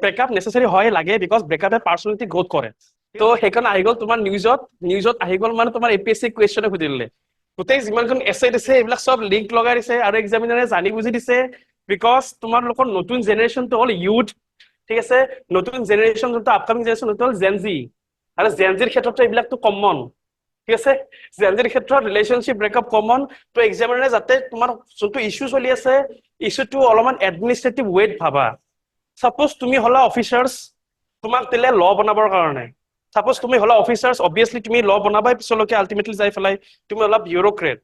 Breakup নেচেচাৰি হয় লাগে because ব্ৰেকআপে personality growth কৰে তো সেইকাৰণে আহি গ'ল তোমাৰ নিউজত আহি গ'ল মানে তোমাৰ APSC কুৱেশ্যনে সুধিলে গোটেই যিমানখন এছে দিছে এইবিলাক চব লিংক লগাই দিছে আৰু এক্সামিনাৰে জানি বুজি দিছে বিকজ তোমালোকৰ নতুন জেনেৰেশ্যনটো হ'ল ইউথ ঠিক আছে নতুন জেনেৰেশ্যন যোনটো আপকামিং জেনেৰেশ্যন সেইটো হ'ল জেনজি আৰু জেনজিৰ ক্ষেত্ৰতো এইবিলাকতো কমন ঠিক আছে জেনজিৰ ক্ষেত্ৰত ৰিলেশ্যনশ্বিপ ব্ৰেকআপ কমন তো এক্সামিনাৰে যাতে তোমাৰ যোনটো ইছ্যু চলি আছে ইছ্যুটো অলপমান এডমিনিষ্ট্ৰেটিভ ৱেত ভাবা সাপোজ তুমি হলা অফিচাৰ্ছ তোমাক দিলে ল বনাবৰ কাৰণে সাপোজ তুমি হলা অফিচাৰ্ছ অবভিয়াছলি তুমি ল বনাবাই পিছলৈকে আল্টিমেটলি যাই পেলাই তুমি অলপ বিউৰোক্ৰেট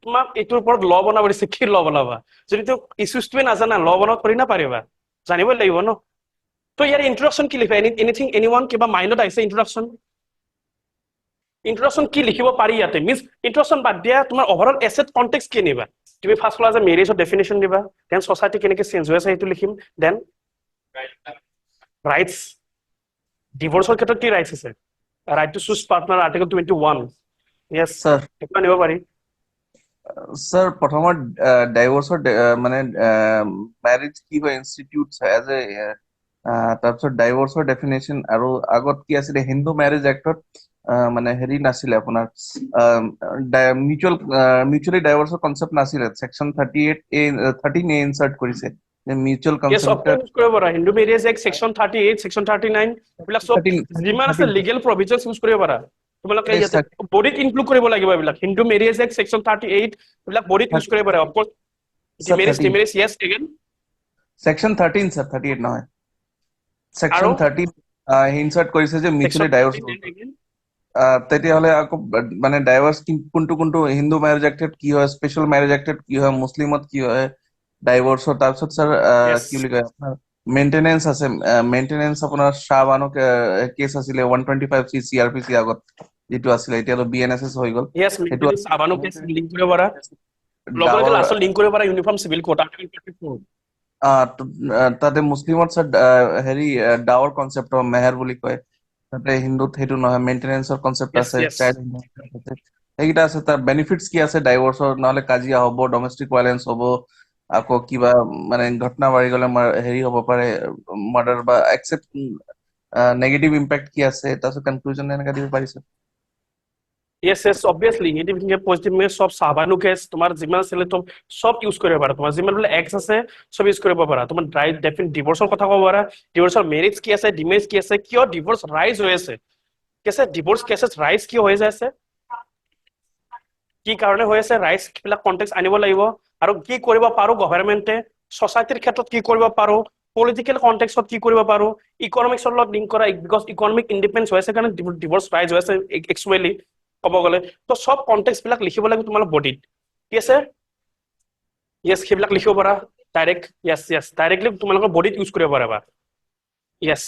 তোমাক এইটোৰ ওপৰত ল বনাব দিছে কি ল বনাবা যদি তুমি ইছ্যুজটোৱে নাজানা ল বনাব কৰি না পাৰিবা জানিবই লাগিব ন তো ইয়াৰ ইন্ট্ৰডাকশ্যন কি লিখা এনিথিং এনিওয়ান কিবা মাইণ্ডত আহিছে ইন্ট্ৰডাকশ্যন কি লিখিব পাৰি ইয়াতে মিনছ ইন্ট্ৰডাকশ্যন বাদ দিয়া তোমাৰ ওভাৰঅল এছেট কনটেক্সট কি নিবা তুমি ফাৰ্ষ্ট ক্লাছ মেৰিজৰ ডেফিনেশ্যন দিবা দেন সোসাইটি কেনেকৈ চেঞ্জ হৈ আছে সেইটো লিখিম দেন ৰাইটস ডিভোৰ্সৰ ক্ষেত্ৰত কি ৰাইটস আছে right to choose partner article 21 yes sir সেইটো আনিব পাৰি স্যাৰ প্ৰথমত ডাইভোৰ্সৰ মানে ম্যাৰেজ কি হয় ইনষ্টিটিউটছ এজ এ তাৰপিছত ডাইভোৰ্সৰ ডেফিনেশ্যন আৰু আগত কি আছিলে হিন্দু মেৰেজ এক্টত মানে হেৰি নাছিলে আপোনাৰ মিউচুৱেলি ডাইভোৰ্সৰ কনসেপ্ট নাছিলে সেকশন 13A ইনসাৰ্ট কৰিছে যে mutual yes of concept course use কৰিব পাৰা Hindu marriage act section 38 section 39 এইবিলাক চব যিমান আছে লিগেল প্ৰভিজনছ ইউজ কৰিব পাৰা তোমালোকে ইয়াতে বডিত ইনক্লুড কৰিব লাগিব এইবিলাক হিন্দু মেৰিজ এক্ট সেকশন 38 এইবিলাক বডিত ইউজ কৰিব পাৰা অফ কোৰ্স ডিমেৰিজ ইয়েস এগেইন সেকশন 13 স্যাৰ 38 নহয় সেকশন 13 ইনসাৰ্ট কৰিছে যে মিউচুৱেলি ডাইভোৰ্স তেতিয়াহ'লে আকৌ মানে ডাইভাৰ্স কোনটো হিন্দু মেৰেজ এক্টত কি হয় স্পেচিয়েল মেৰেজ এক্টত কি হয় মুছলিমত কি হয় ডাইভোৰ্সৰ তাৰপিছত স্যাৰ কি বুলি কয় আপোনাৰ মেইনটেনেন্স আছে মেইনটেনেন্স আপোনাৰ শাহবানো কেছ আছিলে 125 CRPC আগত যেটো আছিলে এতিয়াতো BNSS হৈ গ'ল ইয়েস মেইনটেনেন্স শাহবানো কেছ লিংক কৰিব পাৰা লগতে লাষ্টত লিংক কৰিব পাৰা ইউনিফৰ্ম সিভিল কোড আৰ্টিকল 34 তাতে মুছলিমত স্যাৰ হেৰি ডাৱৰ কনসেপ্ট মেহেৰ বুলি কয় তাতে হিন্দুত সেইটো নহয় মেইনটেনেন্সৰ কনসেপ্ট আছে চাইল্ড সেইকেইটা আছে তাৰ বেনিফিটস কি আছে ডাইভোৰ্সৰ নহলে কাজিয়া হ'ব ডমেষ্টিক ভায়োলেন্স হ'ব আকৌ কিবা মানে ঘটনা বাঢ়ি গলে হেৰি হ'ব পাৰে মাৰ্ডাৰ বা একসেপ্ট নেগেটিভ ইম্প্যাক্ট কি আছে তাৰপিছত কনক্লুজন এনেকা দিব পাৰিছে yes obviously নেগেটিভ থিংকে পজিটিভ মে সব সাবানু কেছ তোমাৰ যিমান আছিলে তো সব ইউজ কৰিব পাৰা তোমাৰ যিমান বোলে এক্স আছে সব ইউজ কৰিব পাৰা তোমাৰ ৰাইট ডেফিনিট ডিভোৰ্সৰ কথা ক'ব পাৰা ডিভোৰ্সৰ মেৰিটস কি আছে ডিমেৰিটস কি আছে কিয় ডিভোৰ্স ৰাইজ হৈ আছে কেছে ডিভোৰ্স কেছেছ ৰাইজ কি হৈ আছে কি কাৰণে হৈ আছে ৰাইজ বিলাক কনটেক্সট আনিব লাগিব আৰু কি কৰিব পাৰো গভৰ্ণমেন্টে সোসাইটিৰ ক্ষেত্ৰত কি কৰিব পাৰো পলিটিক্যাল কনটেক্সটত কি কৰিব পাৰো ইকোনমিক্সৰ লগত লিংক কৰা বিকজ ইকোনমিক ইন্ডিপেন্ডেন্স হৈ আছে কাৰণে ডিভোৰ্স ৰাইজ হৈ আছে একচুয়ালি ক'ব গ'লে তো সব কনটেক্সট বিলাক লিখিব লাগিব তোমালোক বডিত ঠিক আছে ইয়েস সেইবিলাক লিখিব পাৰা ডাইৰেক্ট ইয়েস ডাইৰেক্টলি তোমালোকৰ বডিত ইউজ কৰিব পাৰা ইয়েস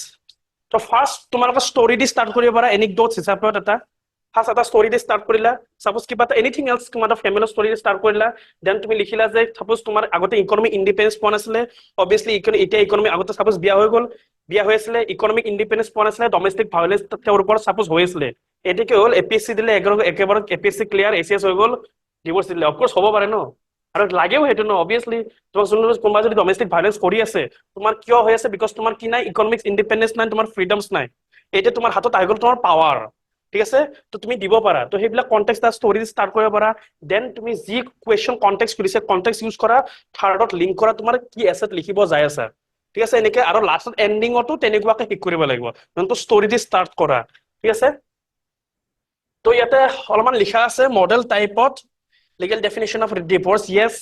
তো ফাৰ্স্ট তোমালোকৰ ষ্টৰি দি ষ্টাৰ্ট কৰিব পাৰা এনিকডটছ হিচাপত এটা ফাৰ্স্ট এটা ষ্টৰি দি ষ্টাৰ্ট কৰিলা সাপোজ কিবা এটা এনিথিং এলস তোমাৰ ফেমিলি ষ্টৰি দি ষ্টাৰ্ট কৰিলা দেন তুমি লিখিলা যে সাপোজ তোমাৰ আগতে ইকোনমিক ইন্ডিপেন্ডেন্স পোৱা নাছিলে অবভিয়াছলি এতিয়া ইকোনমি আগতে সাপোজ বিয়া হৈ গ'ল বিয়া হৈ আছিলে ইকোনমিক ইন্ডিপেন্ডেন্স পোৱা নাছিলে ডমেষ্টিক ভায়োলেন্স তেওঁৰ ওপৰত সাপোজ হৈ আছিলে এটা কি হ'ল APSC দিলে একেবাৰে APSC ক্লিয়াৰ ACS হৈ গ'ল ডিভোৰ্স দিলে অফ কোৰ্স হ'ব পাৰে ন আৰু লাগেও হেতু ন অবভিয়াছলি তোমাক কোনোবা যদি ডমেষ্টিক ভায়োলেন্স কৰি আছে তোমাৰ কিয় হৈ আছে বিকজ তোমাৰ কি নাই ইকোনমিক ইন্ডিপেন্ডেন্স নাই তোমাৰ ফ্ৰীডমছ নাই এটা তোমাৰ হাতত আহি গ'ল তোমাৰ পাৱাৰ ঠিক আছে তো তুমি দিব পাৰা তো সেইবিলাক কনটেক্সট তাৰ ষ্টৰি ষ্টাৰ্ট কৰিব পাৰা দেন তুমি যি কোৱেশ্চন কনটেক্সট কৰিছে কনটেক্সট ইউজ কৰা থাৰ্ডত লিংক কৰা তোমাৰ কি এছেট লিখিব যায় আছে ঠিক আছে এনেকে আৰু লাষ্টত এন্ডিংতো তেনেকুৱাকে ঠিক কৰিব লাগিব যোনটো ষ্টৰি দি ষ্টাৰ্ট কৰা ঠিক আছে তো ইয়াতে অলপমান লিখা আছে মডেল টাইপত legal definition of divorce yes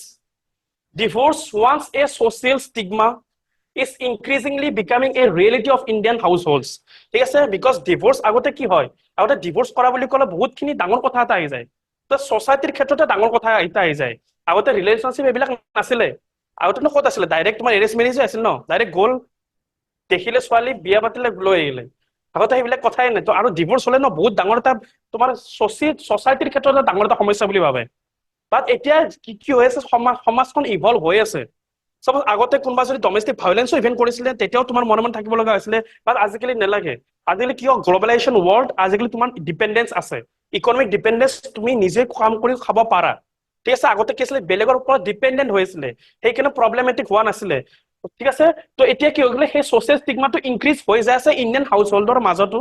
divorce once a social stigma is increasingly becoming a reality of Indian households ঠিক আছে because divorce আগতে কি হয় আগতে divorce কৰা বুলি ক'লে বহুতখিনি ডাঙৰ কথা এটা আহি যায় তো সোসাইটিৰ ক্ষেত্ৰতে ডাঙৰ কথা এটা আহি যায় আগতে ৰিলেশনশিপ এইবিলাক নাছিলে আগতে ক'ত আছিলে ডাইৰেক্ট তোমাৰ এৰেঞ্জ মেৰেজ আছিল ন ডাইৰেক্ট গ'ল দেখিলে ছোৱালী বিয়া পাতিলে লৈ আহিলে আগতে সেইবিলাক কথাই নাই তো আৰু ডিভোৰ্স হলে ন বহুত ডাঙৰ এটা তোমাৰ সোসাইটিৰ ক্ষেত্ৰত ডাঙৰ এটা সমস্যা বুলি ভাবে বাট এতিয়া কি হৈ আছে সমাজখন ইভলভ হৈ আছে সাপোজ আগতে কোনোবা যদি ডমেষ্টিক ভায়োলেন্সও ইভেন্ট কৰিছিলে তেতিয়াও তোমাৰ মনে মনে থাকিব লগা হৈছিলে বাট আজিকালি নেলাগে আজিকালি কিয় গ্লোবালাইজেশ্যন ৱৰ্ল্ড আজিকালি তোমাৰ ডিপেন্ডেন্স আছে ইকোনমিক ডিপেন্ডেন্স তুমি নিজে কাম কৰি খাব পাৰা ঠিক আছে আগতে কি আছিলে বেলেগৰ ওপৰত ডিপেন্ডেন্ট হৈ আছিলে সেইকাৰণে প্ৰব্লেমেটিক হোৱা নাছিলে ঠিক আছে তো এতিয়া কি হৈ গ'লে সেই social stigma টো ইনক্ৰিজ হৈ যায় আছে ইণ্ডিয়ান হাউচহোল্ডৰ মাজতো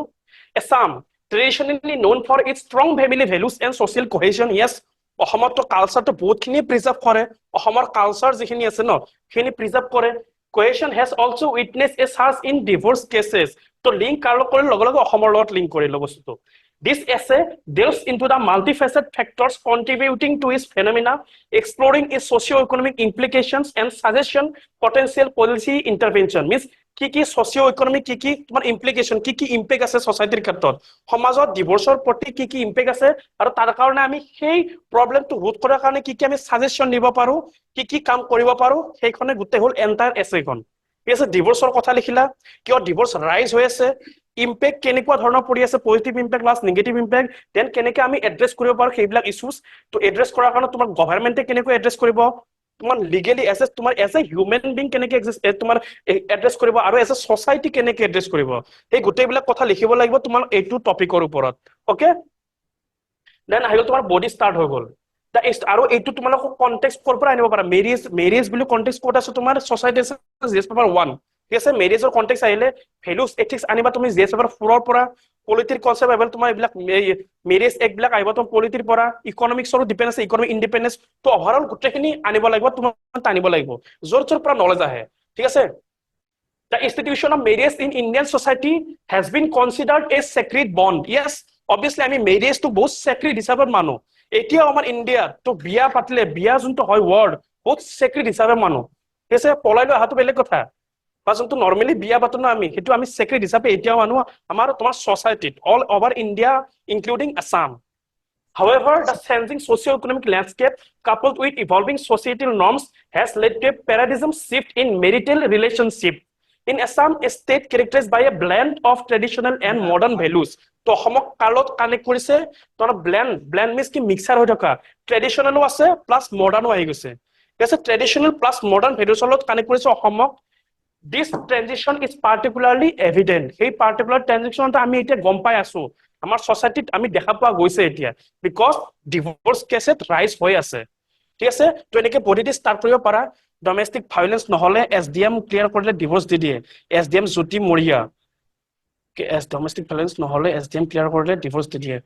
Assam traditionally known for its strong family values and social cohesion yes অসমতো কালচাৰটো বহুতখিনি প্ৰিজাৰ্ভ কৰে অসমৰ কালচাৰ যিখিনি আছে ন সেইখিনি প্ৰিজাৰ্ভ কৰে cohesion has also witnessed a surge in divorce cases তো লিংক কাৰ লগত কৰি লগে লগে অসমৰ লগত লিংক কৰি ল বস্তুটো This essay delves into the multifaceted factors contributing to its phenomena, exploring its socio-economic implications and suggestion potential policy intervention. Means কি socio-economic কি তোমাৰ implication কি impact আছে societyৰ ক্ষেত্ৰত সমাজত ডিভোৰ্সৰ প্ৰতি কি impact আছে আৰু তাৰ কাৰণে আমি সেই প্ৰবলেমটো ৰোধ কৰাৰ কাৰণে কি আমি সাজেশন দিব পাৰো কি কাম কৰিব পাৰো সেইখনে গোটেই হল এন্টায়াৰ এছেখন ঠিক আছে ডিভোৰ্সৰ কথা লিখিলা কিয় ডিভোৰ্স ৰাইজ হৈ আছে ইম্পেক্ট কেনেকুৱা ধৰণৰ পৰি আছে positive impact plus negative impact then কেনেকৈ আমি এড্ৰেছ কৰিব পাৰো সেইবিলাক ইস্যুজ তো এড্ৰেছ কৰাৰ কাৰণে তোমাৰ গভৰ্ণমেণ্টে কেনেকৈ এড্ৰেছ কৰিব তোমাৰ legally as a human being কেনেকৈ তোমাৰ এড্ৰেছ কৰিব আৰু এজ এ সোসাইটি কেনেকৈ এড্ৰেছ কৰিব এই গোটেইবিলাক কথা লিখিব লাগিব তোমাৰ এইটো টপিকৰ ওপৰত ওকে দেন আহিল তোমাৰ বডি ষ্টাৰ্ট হৈ গ'ল আৰু এইটো তোমালোকক কনটেক্সট ক'ৰ পৰা আনিব পাৰা মেৰিজ বুলি কনটেক্সট ক'ত আছে তোমাৰ সোসাইটি আছে জিএছ পেপাৰ 1 ঠিক আছে মেৰিজৰ কনটেক্সট আহিলে ভ্যালুজ এথিক্স আনিবা তুমি জিএছ পেপাৰ 4 ৰ পৰা পলিটিৰ কনসেপ্ট আহিব তোমাৰ এইবিলাক মেৰিজ এক বিলাক আহিব তোমাৰ পলিটিৰ পৰা ইকোনমিক্সৰো ডিপেন্ড আছে ইকোনমিক ইন্ডিপেন্ডেন্স তো ওভাৰঅল গোটেইখিনি আনিব লাগিব তোমাৰ টানিব লাগিব জোৰ পৰা নলেজ আহে ঠিক আছে The institution of marriage in Indian society has been considered a sacred bond. Yes, obviously, I mean, marriage to both sacred হিচাপে মানো এতিয়া আমাৰ ইন্ডিয়াত তো বিয়া পাতিলে বিয়া যোনটো হয় ওয়ার্ড বহুত sacred হিচাপে মানো ঠিক আছে পলাই লৈ অহাটো বেলেগ কথা বা যোনটো নৰ্মেলি বিয়া পাতো না আমি সেইটো আমি sacred হিচাপে এতিয়াও মানো আমাৰ তোমাৰ সোসাইটিত all over India including Assam However, the changing socio-economic landscape coupled with evolving societal norms has led to a paradigm shift in marital relationship. In Assam, a state characterized by a blend of traditional and modern values. তো অসমক কালত connect কৰিছে তোমাৰ blend means কি mixer হৈ থকা ট্ৰেডিশনেলো আছে plus মডাৰ্ণো আহি গৈছে ঠিক আছে ট্ৰেডিশনেল প্লাস মডাৰ্ণ ভেলুজৰ লগত কানেক্ট কৰিছে অসমক This transition is particularly evident. সেই particular transitionটা আমি এতিয়া গম পাই আছো আমাৰ সোসাইটিত আমি দেখা পোৱা গৈছে এতিয়া বিকজ ডিভোৰ্স কেছত ৰাইজ হৈ আছে ঠিক আছে তো এনেকে বডিটি ষ্টাৰ্ট কৰিব পাৰা ডোমেষ্টিক ভায়োলেন্স নহলে এসডিএম ক্লিয়াৰ কৰিলে ডিভোৰ্স দি দিয়ে এসডিএম জ্যোতি মৰিয়া এস ডোমেষ্টিক ভায়োলেন্স নহলে এসডিএম ক্লিয়াৰ কৰিলে ডিভোৰ্স দি দিয়ে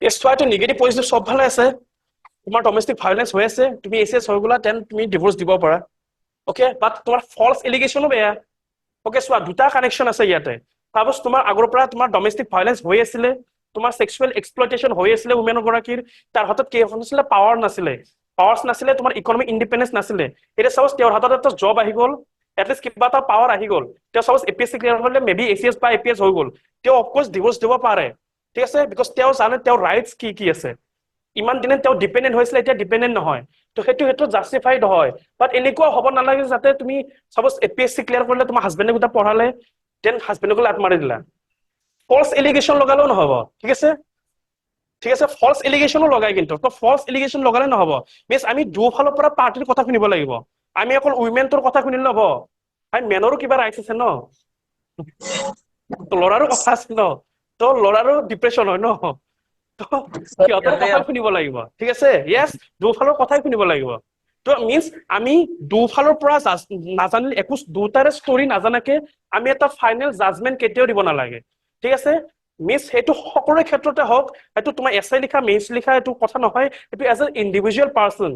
এছটো নেগেটিভ পজিটিভ সব ভালে আছে তোমাৰ ডোমেষ্টিক ভায়োলেন্স হৈ আছে তুমি এসএস হৈ গলা দেন তুমি ডিভোৰ্স দিব পাৰা ওকে বাট তোমাৰ ফলস এলিগেশনো বেয়া ওকে সোৱা দুটা কানেকশন আছে ইয়াতে সাপোজ তোমাৰ আগৰ পৰা তোমাৰ ডোমেষ্টিক ভায়োলেন্স হৈ আছিল তোমাৰ সেক্সুৱেল এক্সপ্লইটেশন হৈ আছিল উমেন গৰাকীৰ তাৰ হাতত কি আছিল পাৱাৰ নাছিলে পাৱাৰছ নাছিলে তোমাৰ ইকোনমিক ইন্ডিপেন্ডেন্স নাছিলে এটা সাপোজ তেওঁৰ হাতত এটা জব আহি গল এটলিষ্ট কিবা এটা পাৱাৰ আহি গল তেওঁ সাপোজ এপিএসসি ক্লিয়াৰ কৰিলে মেবি এসিএস বা এপিএস হৈ গল তেওঁ অফকোৰ্স ডিভোৰ্স দিব পাৰে ঠিক আছে বিকজ তেওঁ জানে তেওঁৰ ৰাইটস কি আছে ইমান দিনে তেওঁ ডিপেন্ডেন্ট হৈছিল এতিয়া ডিপেন্ডেন্ট নহয় তো সেইটো জাস্টিফাইড হয় বাট এনেকুৱা হ'ব নালাগে যাতে তুমি সাপোজ এপিএসসি ক্লিয়াৰ কৰিলে তোমাৰ হাজবেণ্ডে গোটা পঢ়ালে দেন হাজবেণ্ডক লাত মাৰি দিলা ফলস এলিগেশন লগালেও নহব ঠিক আছে ফলস এলিগেশনো লগাই কিন্তু তো ফলস এলিগেশন লগালে নহব মিন্স আমি দুফালৰ পৰা পাৰ্টিৰ কথা শুনিব লাগিব আমি অকল উইমেনটোৰ কথা শুনিলে নহব আমি মেনৰো কিবা ৰাইটস আছে ন তো লৰাৰো কথা আছে ন তো লৰাৰো ডিপ্ৰেছন হয় ন তো সিহঁতৰ কথা শুনিব লাগিব ঠিক আছে ইয়েস দুফালৰ কথাই শুনিব লাগিব তো মিন্স আমি দুফালৰ পৰা নাজানিলে একো দুটাৰে ষ্টৰী নাজানাকে আমি এটা ফাইনেল জাজমেন্ট কেতিয়াও দিব নালাগে ঠিক আছে মিস হেতু সকলোৰে ক্ষেত্ৰতে হওক এটো তোমাৰ এছআই লিখা মেইনছ লিখা এটো কথা নহয় এটো as a individual person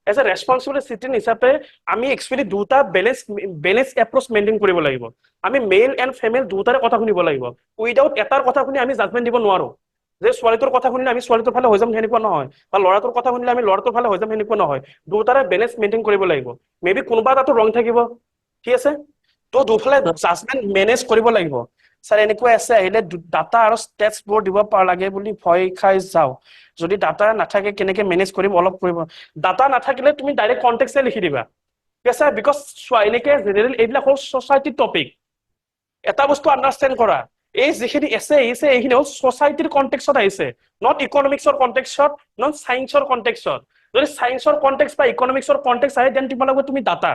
as a responsible citizen হিচাপে আমি এক্সুৱেলি দুটা বেলেন্স এপ্ৰোচ মেইনটেইন কৰিব লাগিব আমি মেল এণ্ড ফিমেল দুটাৰে কথা শুনিব লাগিব উইদাউট এটাৰ কথা শুনি আমি জাজমেন্ট দিব নোৱাৰো যে ছোৱালীটোৰ কথা শুনিলে আমি ছোৱালীটোৰ ফালে হৈ যাম হেনেকুৱা নহয় বা ল'ৰাটোৰ কথা শুনিলে আমি ল'ৰাটোৰ ফালে হৈ যাম হেনেকুৱা নহয় দুটাৰে বেলেন্স মেইনটেইন কৰিব লাগিব মেবি কোনোবা এটাটো ৰং থাকিব ঠিক আছে তো দুফালে জাজমেন্ট মেনেজ কৰিব লাগিব স্যাৰ এনেকুৱা আছে আহিলে ডাটা আৰু ষ্টেটছ বোৰ দিব পাৰ লাগে বুলি ভয় খাই যাও যদি ডাটা নাথাকে কেনেকে মেনেজ কৰিব অলপ কৰিব ডাটা নাথাকিলে তুমি ডাইৰেক্ট কনটেক্সটে লিখি দিবা ঠিক আছে বিকজ এনেকে জেনাৰেল এইবিলাক হল সোসাইটি টপিক এটা বস্তু আন্ডাৰষ্টেণ্ড কৰা এই যিখিনি এছে এইখিনি হল সোসাইটিৰ কনটেক্সটত আহিছে নট ইকোনমিক্সৰ কনটেক্সটত নট সায়েন্সৰ কনটেক্সটত যদি সায়েন্সৰ কনটেক্সট বা ইকোনমিক্সৰ কনটেক্সট আহে দেন তুমি ডাটা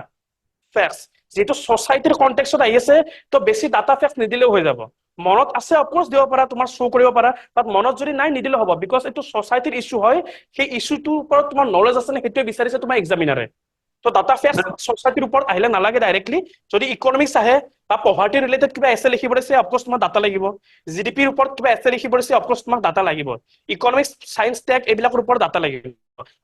ফ্যাক্টস যেটো সোসাইটিৰ কনটেক্সটত আহি আছে তো বেছি ডাটা ফ্যাক্টস নিদিলেও হৈ যাব মনত আছে অফকোৰ্স দিব পাৰা তোমাৰ শো কৰিব পাৰা বাট মনত যদি নাই নিদিলে হ'ব বিকজ এটো সোসাইটিৰ ইস্যু হয় সেই ইস্যুটোৰ ওপৰত তোমাৰ নলেজ আছে নে হেতুৱে বিচাৰিছে তোমাৰ এক্সামিনাৰে তো তো ডাটা ফেক্টছ সোসাইটিৰ ওপৰত আহিলে নালাগে ডাইৰেক্টলি যদি ইকনমিক্স আহে বা পভাৰ্টি ৰিলেটেড কিবা এছে লিখিব দিছে অফকোৰ্স তোমাক ডাটা লাগিব জিডিপিৰ ওপৰত কিবা এছে লিখিব দিছে অফকোৰ্স তোমাক ডাটা লাগিব ইকনমিক্স সায়েন্স টেক এইবিলাকৰ ওপৰত ডাটা লাগিব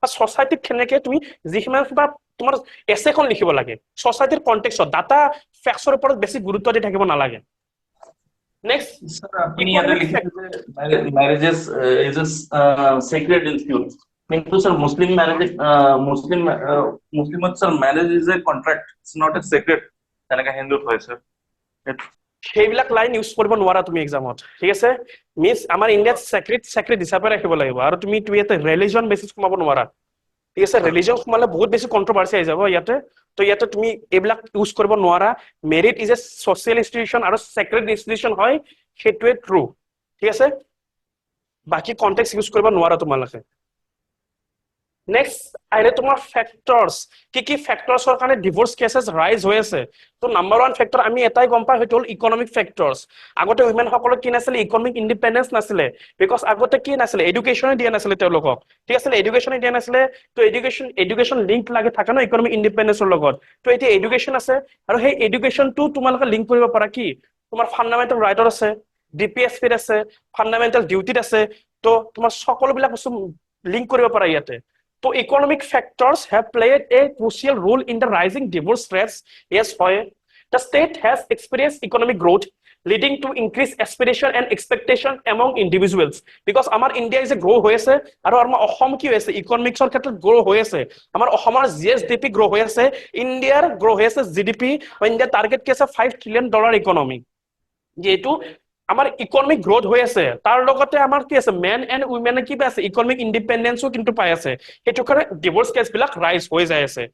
বা সোসাইটিক কেনেকে তুমি যিমান কিবা তোমাৰ এছেখন লিখিব লাগে সোসাইটিৰ কনটেক্সট ডাটা ফেক্টছৰ ওপৰত বেছি গুৰুত্ব দি থাকিব নালাগে নেক্সট Sir, আপনি ইয়াতে লিখেছে যে marriages is a sacred institute কিন্তু স্যার মুসলিম ম্যারেজ মুসলিমত sir marriage is a contract it's not a sacred যেনেকা হিন্দুত হয় স্যার সেইবিলাক লাইন ইউজ কৰিব নোৱাৰা তুমি এক্সামত ঠিক আছে মিছ আমাৰ ইণ্ডিয়াত সেক্ৰেট হিচাপে ৰাখিব লাগিব আৰু তুমি ইয়াতে ৰিলিজন বেচিছ সোমাব নোৱাৰা ঠিক আছে ৰিলিজন সোমালে বহুত বেছি কন্ট্ৰভাৰ্সি আহি যাব ইয়াতে তো ইয়াতে তুমি এইবিলাক ইউজ কৰিব নোৱাৰা merit is a social institution আৰু সেক্ৰেট ইনষ্টিটিউচন হয় সেইটোৱে ট্ৰু ঠিক আছে বাকি কনটেক্সট ইউজ কৰিব নোৱাৰা তোমালোকে নেক্সট আহিলে তোমাৰ ফেক্টৰস কি ফেক্টৰসৰ কাৰণে ডিভোৰ্স কেसेस ৰাইজ হৈ আছে তো নাম্বাৰ 1 ফেক্টৰ আমি এটাই গম পাই হয়তো ইকোনমিক ফেক্টৰস আগতে উইমেন সকলক কি নাছিলে ইকোনমিক ইন্ডিপেন্ডেন্স নাছিলে বিকজ আগতে কি নাছিলে এডুকেশন দিয়া নাছিলে তেওঁলোকক ঠিক আছে এডুকেশন দিয়া নাছিলে তো এডুকেশন লিংক লাগে থাকে ন ইকোনমিক ইন্ডিপেন্ডেন্সৰ লগত তো এতিয়া এডুকেশন আছে আৰু সেই এডুকেশনটো তোমালোকে লিংক কৰিব পাৰা কি তোমাৰ ফান্ডামেন্টাল ৰাইটৰ আছে ডিপিএসপি আছে ফান্ডামেন্টাল ডিউটিত আছে তো তোমাৰ সকলোবিলাক বস্তু লিংক কৰিব পাৰা ইয়াতে So economic factors have played a crucial role in the rising divorce rates. Yes, why? The state has experienced economic growth, leading to increased aspiration and expectation among individuals. Because our India is a grow হৈ আছে আৰু আমাৰ অসম কি হৈ আছে ইকনমিক্সৰ ক্ষেত্ৰত grow হৈ আছে আমাৰ অসমৰ জিএসডিপি গ্ৰো হৈ আছে ইণ্ডিয়াৰ গ্ৰো হৈ আছে জিডিপি ইণ্ডিয়া টাৰ্গেট কি আছে $5 trillion ইকনমি যেটো আমাৰ ইকনমিক গ্ৰোথ হৈ আছে তাৰ লগতে আমাৰ কি আছে মেন এন্ড উইমেন কি আছে ইকনমিক ইন্ডিপেন্ডেন্সও কিন্তু পাই আছে হেতু কাৰণে ডিভোৰ্স কেস বিলাক ৰাইজ হৈ যায় আছে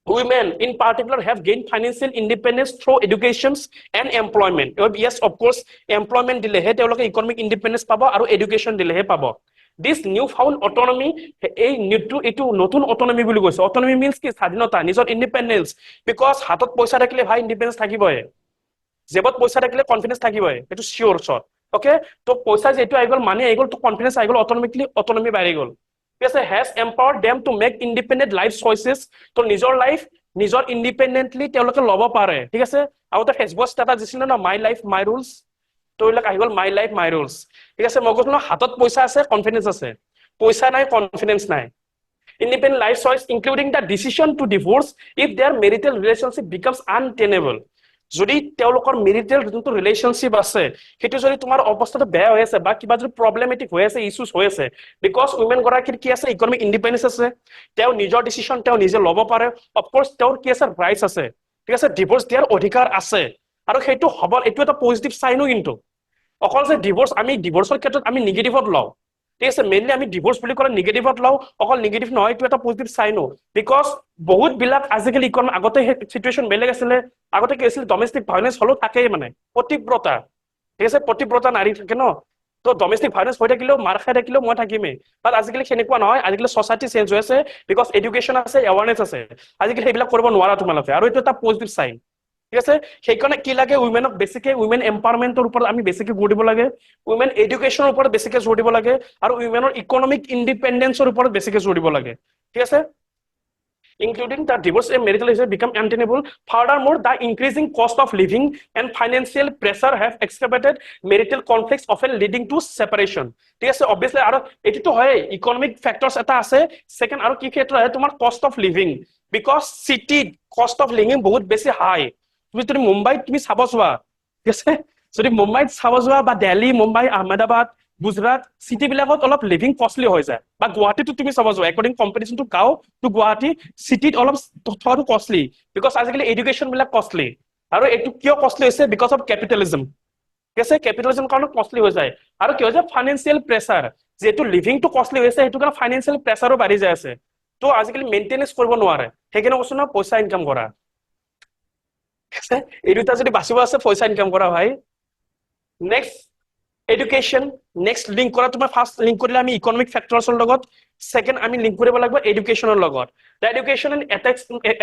women in particular have gained financial independence through education and employment yes of course employment dilehe তেওঁলোকে economic independence পাব আৰু education dilehe পাব this new found autonomy এইটো নতুন autonomy বুলি কৈছে autonomy means কি স্বাধীনতা নিজৰ independence because হাতত পইচা থাকিলে ভাই independence থাকিবই জেবত পইচা থাকিলে কনফিডেন্স থাকিবই এটো শিওর শট ওকে তো পইচা যেটো আইগল মানে আইগল তো কনফিডেন্স আইগল অটোনমি বাঢ়ি গল yes has empowered them to make independent life choices তো নিজৰ লাইফ নিজৰ ইন্ডিপেন্ডেন্টলি তেওঁলোকে লব পাৰে ঠিক আছে আউট অফ ফেসবুক স্ট্যাটাস দিছিল না মাই লাইফ মাই রুলস তো এইবিলাক আইগল মাই লাইফ মাই রুলস ঠিক আছে মই কৈছো হাতত পইচা আছে কনফিডেন্স আছে পইচা নাই কনফিডেন্স নাই independent life choice including the decision to divorce if their marital relationship becomes untenable যদি তেওঁলোকৰ মেৰিটেল যোনটো ৰিলেশনশিপ আছে হেতু যদি তোমাৰ অৱস্থাটো বেয়া হৈ আছে বা কিবা যদি প্ৰবলেমেটিক হৈ আছে ইস্যুস হৈ আছে বিকজ উইমেন গৰাকীৰ কি আছে ইকনমিক ইন্ডিপেন্ডেন্স আছে তেওঁ নিজৰ ডিসিশন তেওঁ নিজে ল'ব পাৰে অফ কোৰ্স তেওঁৰ কি আছে ৰাইটস আছে ঠিক আছে ডিভোৰ্স দিয়াৰ অধিকাৰ আছে আৰু হেতু হবল এটো এটা পজিটিভ সাইনো কিন্তু অকল যে ডিভোৰ্স আমি ডিভোৰ্সৰ ক্ষেত্ৰত আমি নেগেটিভত লও ঠিক আছে মেইনলি আমি ডিভোর্স বুলি ক'লে নেগেটিভত লও অকল নেগেটিভ নহয় এটো এটা পজিটিভ সাইনো বিকজ বহুত বিলাক আজিকালি ইকনমি আগতে সিচুৱেচন বেলেগ আছিল আগতে কি আছিল ডোমেস্টিক ভায়োলেন্স হলো থাকেই মানে পতিব্ৰতা ঠিক আছে পতিব্ৰতা নাৰী থাকে ন তো ডোমেস্টিক ভায়োলেন্স হৈ থাকিলেও মাৰ খাই থাকিলেও মই থাকিমেই বাট আজিকালি সেনেকুৱা নহয় আজিকালি সোসাইটি চেঞ্জ হৈ আছে বিকজ এডুকেশ্যন আছে এৱাৰনেছ আছে আজিকালি সেইবিলাক কৰিব নোৱাৰা তোমালোকে আৰু এটো এটা পজিটিভ সাইন ঠিক আছে সেইকাৰণে কি লাগে উইমেনক বেছিকে উইমেন এম্পাৱাৰমেন্টৰ ওপৰত আমি বেছিকে জোৰ দিব লাগে উইমেন এডুকেশ্যনৰ ওপৰত বেছিকে জোৰ দিব লাগে আৰু উইমেনৰ ইকনমিক ইন্ডিপেন্ডেন্সৰ ওপৰত বেছিকে জোৰ দিব লাগে ঠিক আছে including the divorce and marital relationship become untenable. Furthermore, the increasing cost of living and financial pressure have exacerbated marital conflicts, often leading to separation. ঠিক আছে obviously আৰু এটো হয় ইকনমিক ফ্যাক্টৰস এটা আছে সেকেন্ড আৰু কি ক্ষেত্ৰ হয় তোমাৰ cost of living because city cost of living বহুত বেছি হাই তুমি মুম্বাইত তুমি চাব যোৱা ঠিক আছে যদি মুম্বাইত চাব যোৱা বা দিল্লী মুম্বাই আহমেদাবাদ গুজৰাট সিটি বিলাকত অলপ লিভিং কষ্টলি হৈ যায় বা গুৱাহাটীতো তুমি চাব যোৱা একৰ্ডিং কম্পিটিশন টু গাঁও টু গুৱাহাটী সিটিত অলপ থোৱাটো কষ্টলি বিকজ আজিকালি এডুকেশ্যন বিলাক কষ্টলি আৰু এটো কিয় কষ্টলি হৈছে বিকজ অফ ক্যাপিটালিজম ঠিক আছে ক্যাপিটালিজম কাৰণ কষ্টলি হৈ যায় আৰু কি হৈ যায় ফাইনান্সিয়েল প্ৰেসাৰ যেটো লিভিং টু কষ্টলি হৈছে হেতু কাৰণ ফাইনান্সিয়েল প্ৰেসাৰো বাঢ়ি যায় আছে তো আজিকালি মেইনটেনেন্স কৰিব নোৱাৰে সেইকাৰণে কৈছো না পইচা ইনকাম কৰা এই দুটা যদি বাচিব আছে পইচা ইনকাম কৰা ভাই নেক্সট এডুকেশ্যন নেক্সট লিংক কৰা তোমাৰ ফাৰ্স্ট লিংক কৰিলে আমি ইকনমিক ফ্যাক্টৰছৰ লগত সেকেন্ড আমি লিংক কৰিব লাগিব এডুকেশ্যনৰ লগত the education and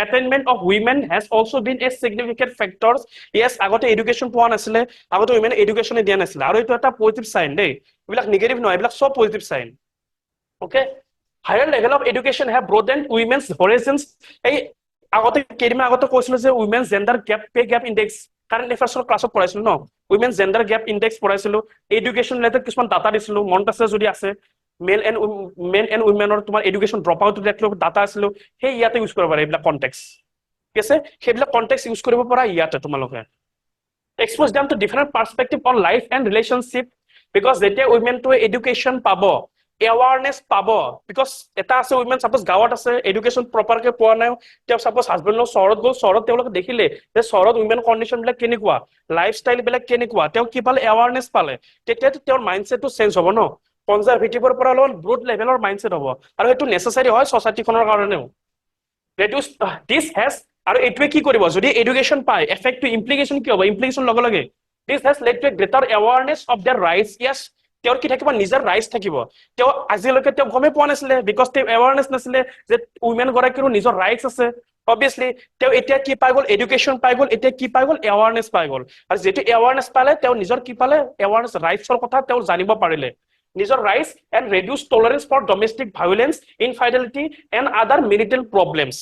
attainment of women has also been a significant factor yes আগতে এডুকেশ্যন পোৱা নাছিলে আগতে women এডুকেশ্যন দিয়া নাছিলে আৰু এটো এটা পজিটিভ সাইন দেই এইবিলাক নেগেটিভ নহয় এইবিলাক সব positive sign okay higher level of education have broadened women's horizons. এই আগতে কেইদিনমান আগতে কৈছিলো যে women gender gap pay gap index current এফেয়াৰ্ছৰ ক্লাছত পঢ়াইছিলো ন, উইমেন জেন্ডাৰ গেপ ইনডেক্স পঢ়াইছিলো, এডুকেশ্যন ৰিলেটেড কিছুমান ডাটা দিছিলো, মনত আছে যদি আছে, মেন এণ্ড উইমেনৰ তোমাৰ এডুকেশ্যন ড্ৰপ আউট ডাটা আছিলো, সেই ইয়াতে ইউজ কৰিব পাৰে এইবিলাক কণ্টেক্স, ঠিক আছে, সেইবিলাক কণ্টেক্স ইউজ কৰিব পৰা ইয়াতে তোমালোকে expose them to different perspective on life and relationship, because যেতিয়া উইমেনটোৱে এডুকেশ্যন পাব, এৱাৰনেছ পাব, বিকজ এটা আছে উইমেন সাপোজ গাঁৱত আছে, এডুকেশ্যন প্ৰপাৰকে পোৱা নাই, তেওঁ সাপোজ হাজবেণ্ডৰ চহৰত গ'ল, চহৰত তেওঁলোকে দেখিলে যে চহৰত উইমেন কণ্ডিশ্যন বিলাক কেনেকুৱা, লাইফষ্টাইল বিলাক কেনেকুৱা, তেওঁ কি পালে, এৱাৰনেছ পালে, তেতিয়াতো তেওঁৰ মাইণ্ডছেটটো চেঞ্জ হ'ব ন, কনজাৰভেটিভৰ পৰা অলপ ব্ৰড লেভেলৰ মাইণ্ডছেট হ'ব, আৰু সেইটো নেচেচাৰী হয় ছচাইটিখনৰ কাৰণেও। reduce this has আৰু এইটোৱে কি কৰিব যদি এডুকেশ্যন পায়, এফেক্ট ইমপ্লিকেশ্যন কি হ'ব, ইমপ্লিকেশ্যন লগে লগে this has led to a greater awareness of their rights. yes, তেওঁৰ কি থাকিব, নিজৰ ৰাইটছ থাকিব, তেওঁ আজিলৈকে তেওঁ গমেই পোৱা নাছিলে, বিকজ তেওঁ এৱাৰনেছ নাছিলে যে উইমেন গৰাকীৰো নিজৰ ৰাইটছ আছে। অবভিয়াছলি তেওঁ এতিয়া কি পাই গ'ল, এডুকেশ্যন পাই গ'ল, এতিয়া কি পাই গ'ল, এৱাৰনেছ পাই গ'ল, আৰু যিটো এৱাৰনেছ পালে তেওঁ নিজৰ কি পালে, এৱাৰনেছ ৰাইটছৰ কথা তেওঁ জানিব পাৰিলে, নিজৰ rights and reduced tolerance for domestic violence, infidelity and other marital problems.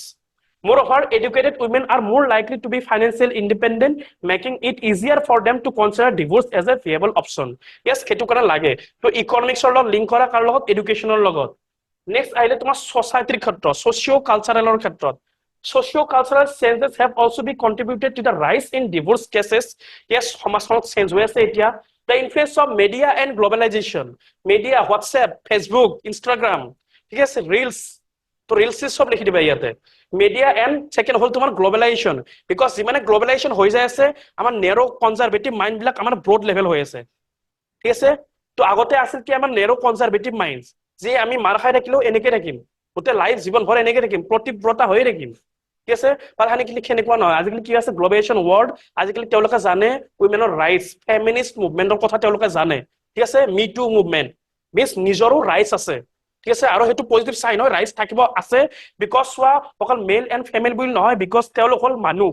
Moreover, educated women are more likely to be financially independent, making it easier for them to consider divorce as a viable option. Yes, সেইটো কাৰণে লাগে, তো ইকনমিক্সৰ লগত link কৰা কাৰ লগত, এডুকেশ্যনৰ লগত। Next আহিলে তোমাৰ ছচাইটিৰ ক্ষেত্ৰত, ছচিঅ' কালচাৰেলৰ ক্ষেত্ৰত, socio cultural changes have also been contributed to the rise in divorce cases. Yes, সমাজখনত চেঞ্জ হৈ আছে এতিয়া। The influence of media and globalization, media, WhatsApp, Facebook, Instagram, ঠিক আছে, ৰিলছ, তো ৰিলছ সব লিখি দিবা ইয়াতে, মিডিয়া এণ্ড ছেকেণ্ড হ'ল তোমাৰ গ্ল'বেলাইজেশ্যন, বিকজ যিমানে গ্ল'বেলাইজেশ্যন হৈ যায় আছে, আমাৰ নেৰ' কনজাৰভেটিভ মাইণ্ডবিলাক আমাৰ ব্ৰড লেভেল হৈ আছে, ঠিক আছে। তো আগতে আছিল কি আমাৰ নেৰ' কনজাৰভেটিভ মাইণ্ড, যে আমি মাৰ খাই থাকিলেও এনেকে থাকিম, গোটেই লাইফ জীৱনভৰ এনেকে থাকিম, প্ৰতিব্ৰতা হৈয়ে থাকিম, ঠিক আছে। কিন্তু সেনেকুৱা নহয়, আজিকালি কি আছে, গ্ল'বেলাইজেশ্যন ৱৰ্ল্ড, আজিকালি তেওঁলোকে জানে উইমেনৰ ৰাইটছ, ফেমিনিষ্ট মুভমেণ্টৰ কথা তেওঁলোকে জানে, ঠিক আছে, মি টু মুভমেণ্ট মিনছ নিজৰো ৰাইটছ আছে, ঠিক আছে, আৰু সেইটো পজিটিভ চাইন হয়, ৰাইটছ থাকিব আছে, বিকজ চোৱা অকল মেল এণ্ড ফিমেল বুলি নহয়, বিকজ তেওঁলোক হ'ল মানুহ,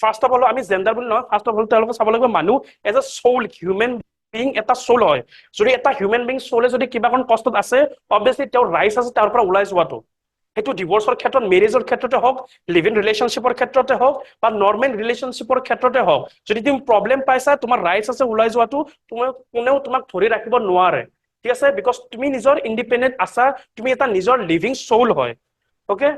ফাৰ্ষ্ট অফ অল আমি জেণ্ডাৰ বুলি নহয়, ফাৰ্ষ্ট অফ অল তেওঁলোকে চাব লাগিব মানুহ as a soul, human being এটা চৌল হয়, যদি এটা হিউমেন বিং চৌলে যদি কিবা কোনো কষ্টত আছে, অবভিয়াছলি তেওঁৰ ৰাইটছ আছে তাৰ পৰা ওলাই যোৱাটো, সেইটো ডিভোৰ্চৰ ক্ষেত্ৰত, মেৰেজৰ ক্ষেত্ৰতে হওক, লিভ ইন ৰিলেশ্যনশ্বিপৰ ক্ষেত্ৰতে হওক, বা নৰ্মেল ৰিলেশ্যনশ্বিপৰ ক্ষেত্ৰতে হওক, যদি তুমি প্ৰব্লেম পাইছা, তোমাৰ ৰাইটছ আছে ওলাই যোৱাটো, কোনেও তোমাক ধৰি ৰাখিব নোৱাৰে, ঠিক আছে, বিকজ তুমি নিজৰ ইণ্ডিপেণ্ডেণ্ট আছা, তুমি এটা নিজৰ লিভিং চৌল হয়, okay.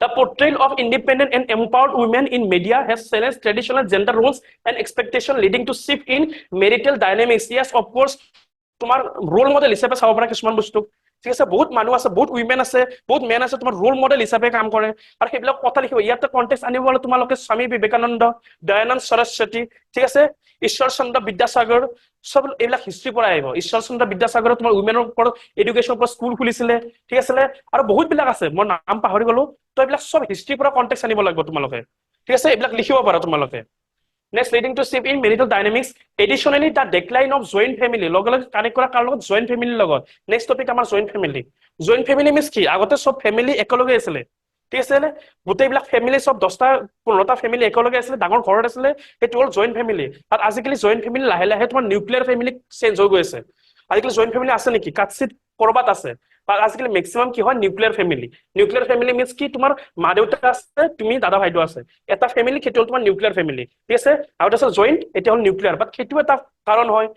The portrayal of independent and empowered women in media has challenged traditional gender roles and expectation, leading to shift in marital dynamics. Yes, of course, তোমাৰ ৰোল মডেল হিচাপে চাব পৰা কিছুমান বস্তু, ঠিক আছে, বহুত মানুহ আছে, বহুত উইমেন আছে, বহুত মেন আছে, তোমাৰ ৰোল মডেল হিচাপে কাম কৰে, আৰু সেইবিলাক কথা লিখিব, ইয়াতে কণ্টেক্সট আনিব হ'লে তোমালোকে স্বামী বিবেকানন্দ, দয়ানন্দ সৰস্বতী, ঠিক আছে, ঈশ্বৰ চন্দ্ৰ বিদ্যাসাগৰ, সব এইবিলাক হিষ্ট্ৰীৰ পৰা আহিব। ঈশ্বৰ চন্দ্ৰ বিদ্যাসাগৰে তোমাৰ উইমেনৰ ওপৰত এডুকেশ্যনৰ ওপৰত স্কুল খুলিছিলে, ঠিক আছিলে, আৰু বহুত বিলাক আছে, মই নাম পাহৰি গলো, তো এইবিলাক সব হিষ্ট্ৰীৰ পৰা কণ্টেক্সট আনিব লাগিব তোমালোকে, ঠিক আছে, এইবিলাক লিখিব পাৰা তোমালোকে। Next, leading to shift in marital dynamics. Additionally, the decline of joint family, লগে লগে কানেক্ট কৰা কাৰ লগত, জইণ্ট ফেমিলিৰ লগত। নেক্সট টপিক আমাৰ joint family. Joint family means কি, আগতে সব ফেমিলি একেলগে আছিলে, ঠিক আছে, গোটেইবিলাক ফেমিলি সব 10টা 15টা ফেমিলি একেলগে আছিলে, ডাঙৰ ঘৰত আছিলে, সেইটো হ'ল জইণ্ট ফেমিলি। আৰু আজিকালি জইণ্ট ফেমিলি লাহে লাহে তোমাৰ নিউক্লিয়াৰ ফেমিলি চেঞ্জ হৈ গৈ আছে। আজিকালি জইণ্ট ফেমিলি আছে নেকি, কাটচিত কৰবাত আছে, বা আজিকালি মেক্সিমাম কি হয়, nuclear family. Nuclear family means কি, তোমাৰ মা দেউতা আছে, তুমি দাদা ভাইদেউ আছে, এটা ফেমিলি, সেইটো হ'ল তোমাৰ নিউক্লিয়াৰ ফেমিলি, ঠিক আছে। আৰু এটা জইণ্ট, এতিয়া হ'ল নিউক্লিয়াৰ, বাট সেইটো এটা কাৰণ হয়,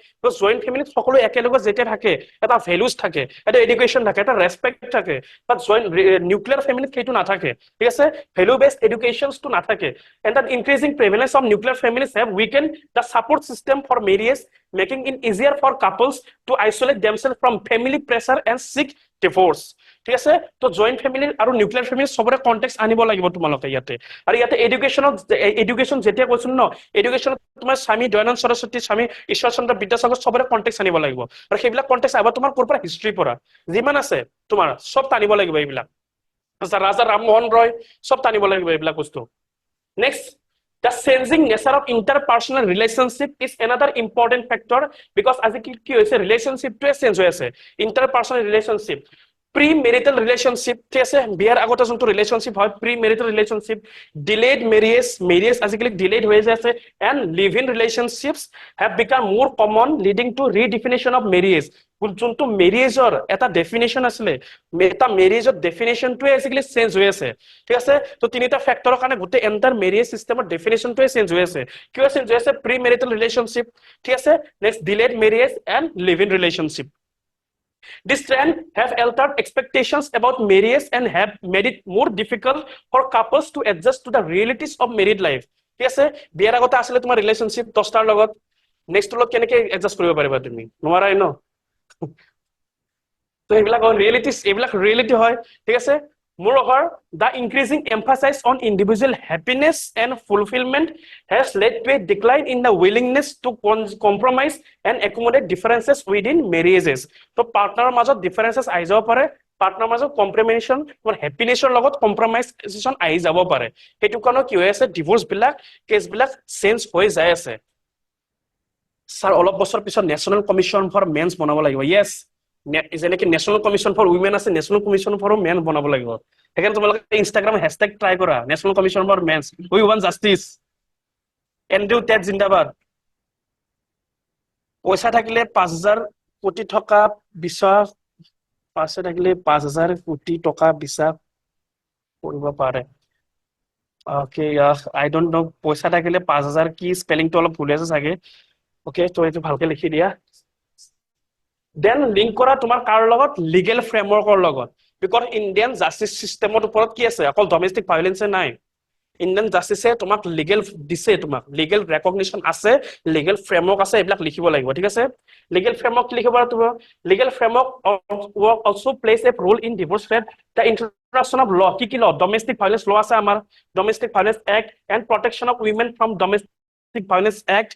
জইণ্ট ফেমিলিত সকলো একেলগে যেতিয়া থাকে, এটা ভেলুজ থাকে, এটা এডুকেশ্যন থাকে, এটা ৰেচপেক্ট থাকে, বাট জইণ্ট নিউক্লিয়াৰ ফেমিলিত সেইটো নাথাকে, ঠিক আছে, ভেলু বেছড এডুকেশ্যনটো নাথাকে। And the increasing prevalence of nuclear families have weakened the support system for marriage, making it easier for couples to isolate themselves from family pressure and seek divorce, ঠিক আছে। তো joint family আৰু nuclear family সবৰে context আনিব লাগিব তোমালোকে ইয়াতে। আৰু ইয়াতে এডুকেশ্যন যেতিয়া কৈছো ন, এডুকেশ্যনত তোমাৰ স্বামী দয়ানন্দ সৰস্বতী, স্বামী ঈশ্বৰ চন্দ্ৰ বিদ্যাসাগৰ সবৰে কণ্টেক্সট আনিব লাগিব, আৰু সেইবিলাক কণ্টেক্সট আহিব তোমাৰ ক'ৰ পৰা, হিষ্ট্ৰীৰ পৰা, যিমান আছে তোমাৰ সব টানিব লাগিব এইবিলাক, ৰাজা ৰামমোহন ৰয়, সব টানিব লাগিব এইবিলাক বস্তু। Next, the changing nature of interpersonal relationship is another important factor, because আজি কি হৈছে, ৰিলেশ্যনশ্বিপটোৱে চেঞ্জ হৈ আছে, ইণ্টাৰপাৰ্চনেল ৰিলেশ্যনশ্বিপ। প্ৰি-মেৰিটেল ৰিলেশ্যনশ্বিপ, ঠিক আছে, বিয়াৰ আগতে যোনটো ৰিলেশ্যনশ্বিপ হয় প্ৰি-মেৰিটেল ৰিলেশ্যনশ্বিপ, ডিলেড মেৰিয়েজ আজিকালি ডিলেড হৈ আছে, and live in relationships have become more common leading to redefinition of marriage. যোনটো মেৰিয়েজৰ এটা ডেফিনেশ্যন আছিলে, এটা মেৰিয়েজৰ ডেফিনেশ্যনটোৱে আজিকালি চেঞ্জ হৈ আছে, ঠিক আছে। তো তিনিটা ফেক্টৰৰ কাৰণে গোটেই এণ্টাৰ মেৰিয়েজ চিষ্টেমৰ ডেফিনেশ্যনটোৱে চেঞ্জ হৈ আছে। কিয় চেঞ্জ হৈ আছে? প্ৰি-মেৰিটেল ৰিলেশ্যনশ্বিপ, ঠিক আছে, next delayed marriage and live in relationship. This trend have altered expectations about marriage and have made it more difficult for couples to adjust to the realities of married life. ঠিক আছে, বিয়াৰ আগতে আছিলে তোমাৰ relationship 10টাৰ লগত, next লগত কেনেকে adjust কৰিব পাৰিবা তুমি? নোৱাৰাই ন। তো এইবিলাক ৰিয়েলিটি হয়, ঠিক আছে। Moreover, the increasing emphasis on individual happiness and fulfillment has led to a decline in the willingness to compromise and accommodate differences within marriages. So partner মাজত differences আহি যাব পাৰে, partner মাজত compromise or happiness লগত compromise আহি যাব পাৰে। সেইটো কাৰণে কি হৈ আছে, ডিভোৰ্স বিলাক কেছ বিলাক চেঞ্জ হৈ যায় আছে। স্যাৰ অলপ বছৰ পিছত নেশ্যনেল কমিশ্যন ফৰ মেন্স বনাব লাগিব। ইয়েছ, যেনেকে নেশ্যনেল কমিশ্যন ফৰ উইমেন আছে, নেশ্যনেল কমিশ্যন ফৰ মেন বনাব লাগিব। সেইকাৰণে তোমালোকে ইনষ্টাগ্ৰাম হেশটেগ ট্ৰাই কৰা, national commission for mens, we want justice, Andrew Tate জিন্দাবাদ। পইচা থাকিলে 5,000 কোটি টকা বিশ্বাস, পইচা থাকিলে 5,000 কোটি টকা বিশ্বাস কৰিব পাৰে। অকে, আই ডোন্ট নো, পইচা থাকিলে 5,000 কি স্পেলিংটো অলপ ভুল আছে চাগে। ওকে, তো এইটো ভালকে লিখি দিয়া। দেন লিংক কৰা তোমাৰ কাৰ লগত? লিগেল ফ্ৰেমৱৰ্কৰ লগত। বিকজ ইণ্ডিয়ান জাষ্টিচ চিষ্টেমৰ ওপৰত কি আছে? অকল ডমেষ্টিক ভায়োলেন্সে নাই, ইণ্ডিয়ান জাষ্টিছে তোমাক লিগেল দিছে, তোমাক লিগেল ৰেকগনিশ্যন আছে, লিগেল ফ্ৰেমৱৰ্ক আছে, এইবিলাক লিখিব লাগিব, ঠিক আছে। লিগেল ফ্ৰেমৱৰ্ক লিখিব পাৰা তুমি। Legal framework also plays a role in divorce rate, the introduction of law. কি ল? ডমেষ্টিক ভায়োলেন্স ল আছে আমাৰ, domestic violence act and protection of women from domestic violence act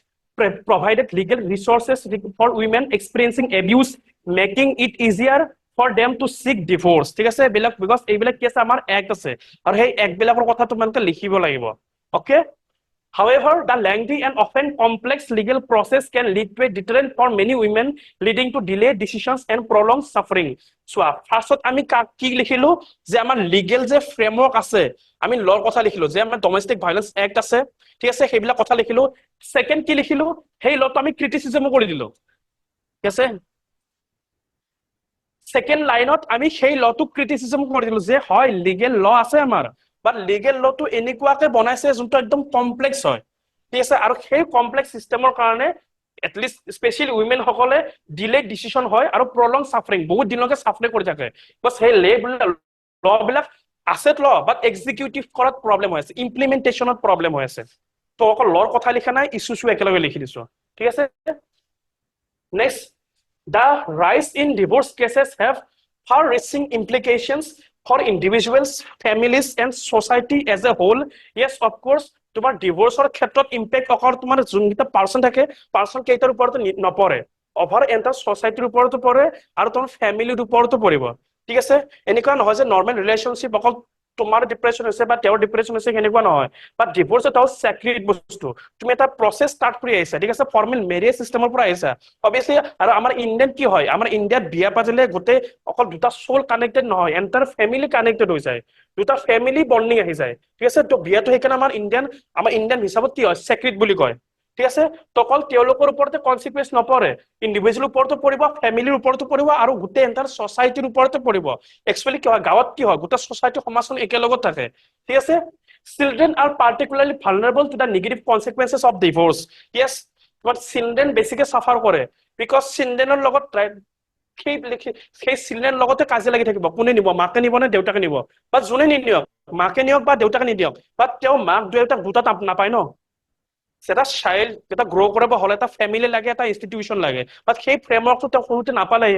provided legal resources for women experiencing abuse, making it easier for them to seek divorce, ঠিক আছে। এইবিলাক because এইবিলাক কি আছে, আমাৰ act আছে, আৰু সেই এক্ট বিলাকৰ কথা তোমালোকে লিখিব লাগিব, okay. However, the lengthy and often complex legal process can lead to a deterrent for many women, leading to delayed decisions and prolonged suffering. So, ফার্স্টত আমি কি লিখিলো যে আমাৰ লিগেল যে ফ্ৰেমৱৰ্ক আছে, আমি লৰ কথা লিখিলো যে আমাৰ ডমেষ্টিক ভায়োলেন্স এক্ট আছে, ঠিক আছে, সেইবিলাক কথা লিখিলো। সেকেন্ড কি লিখিলো, সেই লটো আমি ক্ৰিটিসিজম কৰি দিলো, ঠিক আছে। সেকেন্ড লাইনত আমি সেই লটো ক্ৰিটিসিজম কৰি দিলো যে হয় লিগেল ল আছে আমাৰ, বাট লিগেল লটো এনেকুৱাকে বনাইছে যোনটো একদম কমপ্লেক্স হয়, ঠিক আছে। আৰু সেই কমপ্লেক্স সিস্টেমৰ কাৰণে এটলিষ্ট স্পেচিয়েলি উইমেন সকলে ডিলেড ডিসিশন হয় আৰু প্ৰলং সাফাৰিং, বহুত দিনলৈকে সাফাৰিং কৰি থাকে। বাট সেই ল বিলাক আছে ল, বাট এক্সিকিউটিভ কৰাত প্ৰব্লেম হৈ আছে, ইমপ্লিমেন্টেশনত প্ৰব্লেম হৈ আছে। তো অকল লৰ কথা লিখা নাই, ইস্যুছো একেলগে লিখি দিছো, ঠিক আছে। Next, the rise in divorce cases have far-reaching implications for individuals, families, and society as a whole. Yes, of course, তোমাৰ ডিভোৰ্সৰ ক্ষেত্ৰত ইম্পেক্ট অকল তোমাৰ যোনকেইটা পাৰ্চন থাকে, পাৰ্চন কেইটাৰ ওপৰত নপৰে, অভাৰ এণ্টাৰ ছচাইটিৰ ওপৰতো পৰে আৰু তোমাৰ ফেমিলিৰ ওপৰতো পৰিব, ঠিক আছে। এনেকুৱা নহয় যে নৰ্মেল ৰিলেশ্যনশ্বিপ অকল তোমাৰ ডিপ্ৰেছন হৈছে বা তেওঁৰ ডিপ্ৰেছন হৈছে, সেনেকুৱা নহয়। বাট ডিভোৰ্স এটা চেক্ৰেট বস্তু, তুমি এটা প্ৰচেছ ষ্টাৰ্ট কৰি আহিছা, ঠিক আছে, ফৰ্মেল মেৰিজ চিষ্টেমৰ পৰা আহিছা অবভিয়াছলি। আৰু আমাৰ ইণ্ডিয়াত কি হয়, আমাৰ ইণ্ডিয়াত বিয়া পাতিলে গোটেই অকল দুটা সোল কানেক্টেড নহয়, এণ্টাৰ ফেমিলি কানেক্টেড হৈ যায়, দুটা ফেমিলি বণ্ডিং আহি যায়, ঠিক আছে। তো বিয়াটো সেইকাৰণে আমাৰ ইণ্ডিয়ান হিচাপত কি হয়, চেক্ৰেট বুলি কয়, ঠিক আছে। তো অকল তেওঁলোকৰ ওপৰতে কনচিকুৱেঞ্চ নপৰে, ইণ্ডিভিজুৱেল ওপৰতো পৰিব, ফেমিলিৰ ওপৰতো পৰিব, আৰু গোটেই এণ্টাৰ ছচাইটিৰ ওপৰতো পৰিব। একচুৱেলি কি হয়, গাঁৱত কি হয়, গোটেই ছচাইটি সমাজখন একেলগত থাকে, ঠিক আছে। Children are particularly vulnerable to the negative consequences of divorce. Yes, but children বেছিকে সাফাৰ কৰে, বিকজ চিলড্ৰেনৰ লগত সেই চিলড্ৰেন লগতে কাজিয়া লাগি থাকিব, কোনে নিব, মাকে নিব নে দেউতাকে নিব, বা যোনে নিনিয়ক, মাকে নিয়ক বা দেউতাকে নিদিয়ক, বাট তেওঁ মাক দেউতাক দুটা নাপায় ন। এটা চাইল্ড এটা গ্ৰ' কৰিব হলে এটা ফেমিলি লাগে, এটা ইনষ্টিটিউচন লাগে, বাট সেই ফ্ৰেমৱৰ্কটো তেওঁ সৰুতে নাপালে,